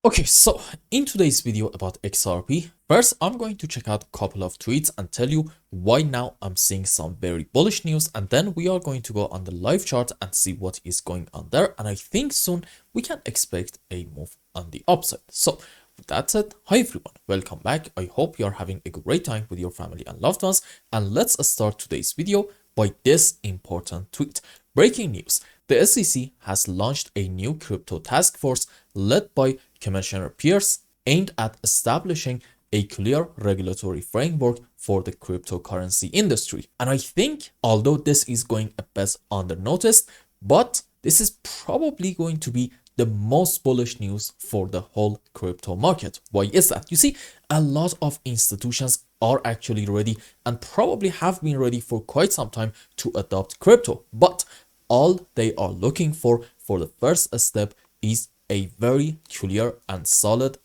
Okay, so in today's video about XRP, first I'm going to check out a couple of tweets and tell you why now I'm seeing some very bullish news, and then we are going to go on the live chart and see what is going on there, and I think soon we can expect a move on the upside. So with that said, hi everyone, welcome back. I hope you're having a great time with your family and loved ones, and let's start today's video by this important tweet. Breaking news. The SEC has launched a new crypto task force led by Commissioner Pierce aimed at establishing a clear regulatory framework for the cryptocurrency industry. And I think, although this is going a bit under noticed, but this is probably going to be the most bullish news for the whole crypto market. Why is that? You see, a lot of institutions are actually ready and probably have been ready for quite some time to adopt crypto, but all they are looking for the first step is a very clear and solid,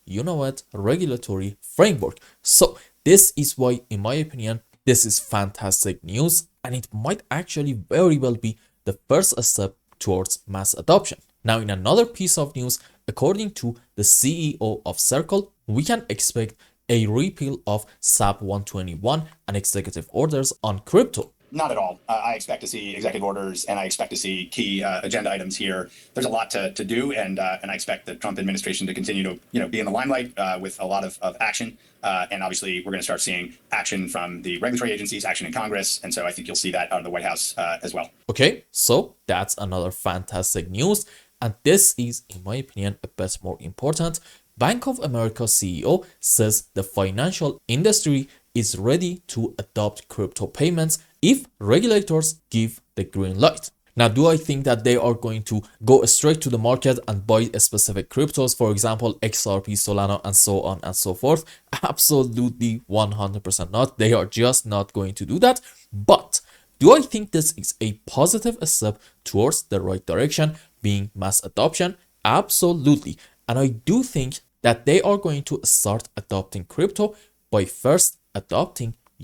regulatory framework. So this is why, in my opinion, this is fantastic news, and it might actually very well be the first step towards mass adoption. Now, in another piece of news, according to the CEO of Circle, we can expect a repeal of SAP 121 and executive orders on crypto. Not at all. I expect to see executive orders, and I expect to see key agenda items here. There's a lot to do, and I expect the Trump administration to continue to be in the limelight with a lot of action. And obviously, we're going to start seeing action from the regulatory agencies, action in Congress, and so I think you'll see that out of the White House as well. Okay, so that's another fantastic news, and this is, in my opinion, a bit more important. Bank of America CEO says the financial industry is ready to adopt crypto payments if regulators give the green light. Now, do I think that they are going to go straight to the market and buy a specific cryptos, for example, XRP, Solana, and so on and so forth? Absolutely 100% not. They are just not going to do that. But do I think this is a positive step towards the right direction, being mass adoption? Absolutely. And I do think that they are going to start adopting crypto by first adopting, a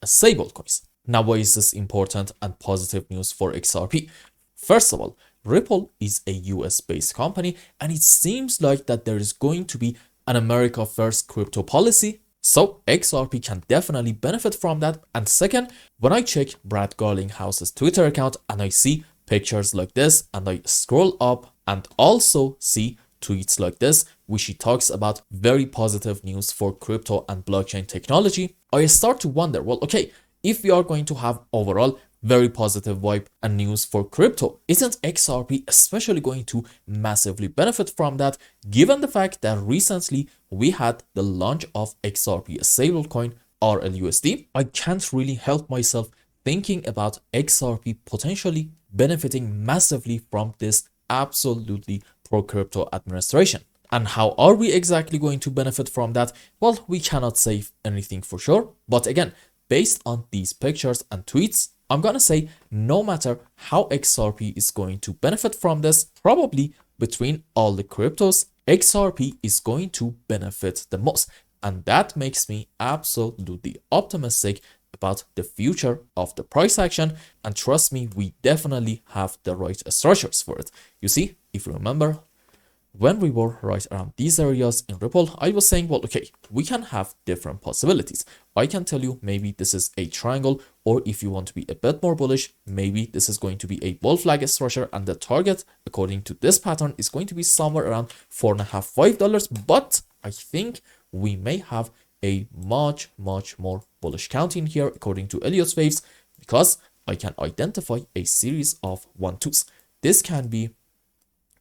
stablecoins. Now, why is this important and positive news for XRP? First of all, Ripple is a US-based company, and it seems like that there is going to be an America first crypto policy. So XRP can definitely benefit from that. And second, when I check Brad Garlinghouse's Twitter account and I see pictures like this, and I scroll up and also see tweets like this, which he talks about very positive news for crypto and blockchain technology, I start to wonder, well, okay, if we are going to have overall very positive vibe and news for crypto, isn't XRP especially going to massively benefit from that, given the fact that recently we had the launch of XRP, a stablecoin, RLUSD? I can't really help myself thinking about XRP potentially benefiting massively from this absolutely pro-crypto administration. And how are we exactly going to benefit from that? Well, we cannot say anything for sure, but again, based on these pictures and tweets, I'm gonna say no matter how XRP is going to benefit from this, probably between all the cryptos, XRP is going to benefit the most. And that makes me absolutely optimistic about the future of the price action. And trust me, we definitely have the right structures for it. You see, if you remember, when we were right around these areas in Ripple, I was saying, well, okay, we can have different possibilities. I can tell you maybe this is a triangle, or if you want to be a bit more bullish, maybe this is going to be a bull flag structure, and the target, according to this pattern, is going to be somewhere around $4.5, $5. But I think we may have a much more bullish count in here, according to Elliott waves, because I can identify a series of 1-2s. This can be,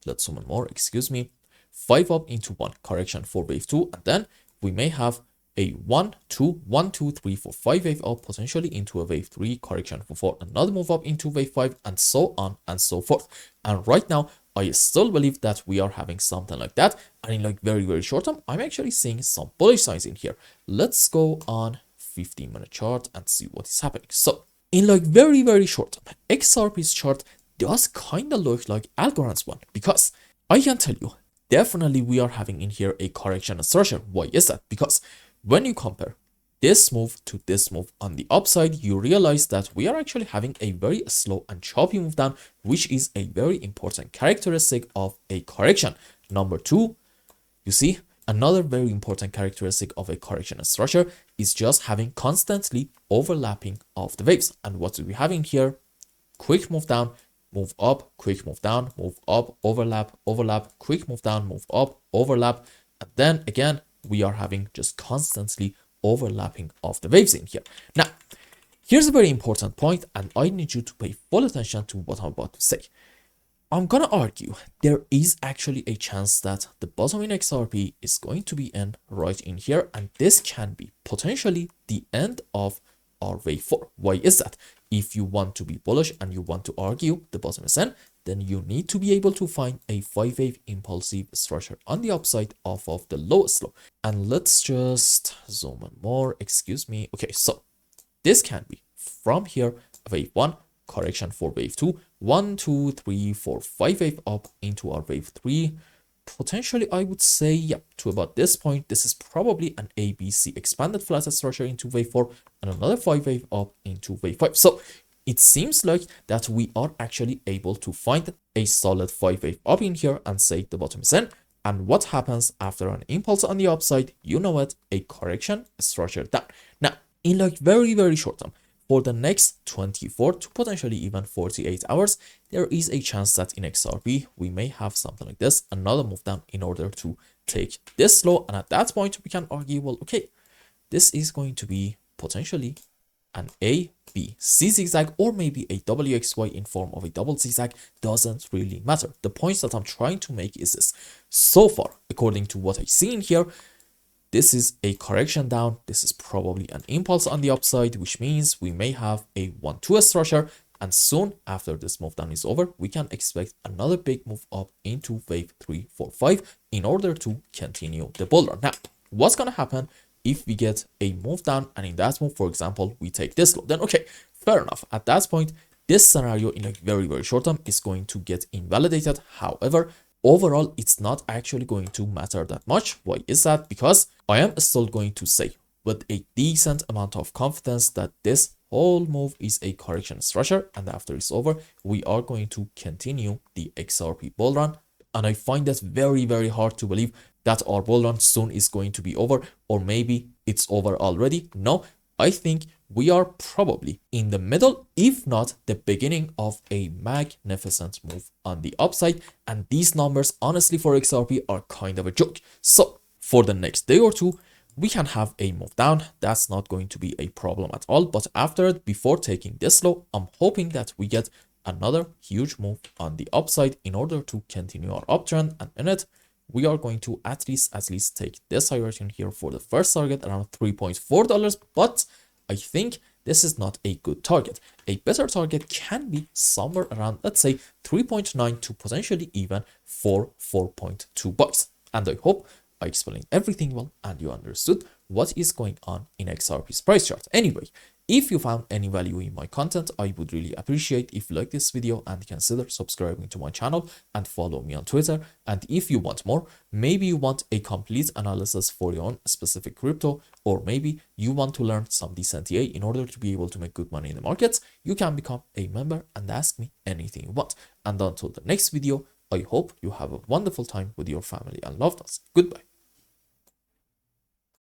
let's zoom in more, excuse me, 5 up into 1 correction for wave 2, and then we may have a 1 2 1 2 3 4 5 wave up, potentially into a wave 3 correction for 4, another move up into wave 5, and so on and so forth. And right now I still believe that we are having something like that, and in like very short term, I'm actually seeing some bullish signs in here. Let's go on 15-minute chart and see what is happening. So in like very short term, XRP's chart does kind of look like Algorand's one, because I can tell you definitely we are having in here a correction structure. Why is that? Because when you compare this move to this move on the upside, you realize that we are actually having a very slow and choppy move down, which is a very important characteristic of a correction. Number two, You see, another very important characteristic of a correction structure is just having constantly overlapping of the waves. And what do we have in here? Quick move down, move up, quick move down, move up, overlap, overlap, quick move down, move up, overlap. And then again, we are having just constantly overlapping of the waves in here. Now, here's a very important point, and I need you to pay full attention to what I'm about to say. I'm gonna argue there is actually a chance that the bottom in XRP is going to be in right in here, and this can be potentially the end of our wave 4. Why is that? If you want to be bullish and you want to argue the bottom is in, then you need to be able to find a 5-wave impulsive structure on the upside off of the lowest low. And let's just zoom in more, excuse me. Okay, so this can be from here, wave 1, correction for wave 2, 1, 2, 3, 4, 5 wave up into our wave 3. Potentially, I would say, yeah, to about this point, this is probably an ABC expanded flat structure into wave 4 and another 5 wave up into wave 5. So it seems like that we are actually able to find a solid 5 wave up in here and say the bottom is in. And what happens after an impulse on the upside? You know it, a correction structure down. Now, in like very, very short term, for the next 24 to potentially even 48 hours, there is a chance that in XRP, we may have something like this, another move down in order to take this low. And at that point, we can argue, well, okay, this is going to be potentially an A, B, C zigzag, or maybe a WXY in form of a double zigzag. Doesn't really matter. The points that I'm trying to make is this. So far, according to what I see in here, this is a correction down. This is probably an impulse on the upside, which means we may have a 1-2 structure. And soon after this move down is over, we can expect another big move up into wave 3, 4, 5 in order to continue the bull run. Now, what's going to happen if we get a move down and in that move, for example, we take this low? Then, okay, fair enough. At that point, this scenario in a very, very short term is going to get invalidated. However, overall, it's not actually going to matter that much. Why is that? Because I am still going to say with a decent amount of confidence that this whole move is a correction structure, and after it's over, we are going to continue the XRP bull run. And I find that very, very hard to believe that our bull run soon is going to be over, or maybe it's over already. No, I think we are probably in the middle, if not the beginning of a magnificent move on the upside. And these numbers, honestly, for XRP are kind of a joke. So for the next day or two, we can have a move down. That's not going to be a problem at all. But after it, before taking this low, I'm hoping that we get another huge move on the upside in order to continue our uptrend. And in it, we are going to at least take this higher in here for the first target around $3.4. But I think this is not a good target. A better target can be somewhere around, let's say, 3.9 to potentially even 4.2 bucks. And I hope I explained everything well and you understood what is going on in XRP's price chart. Anyway, if you found any value in my content, I would really appreciate if you like this video and consider subscribing to my channel and follow me on Twitter. And if you want more, maybe you want a complete analysis for your own specific crypto, or maybe you want to learn some decent TA in order to be able to make good money in the markets, you can become a member and ask me anything you want. And until the next video, I hope you have a wonderful time with your family and loved ones. Goodbye.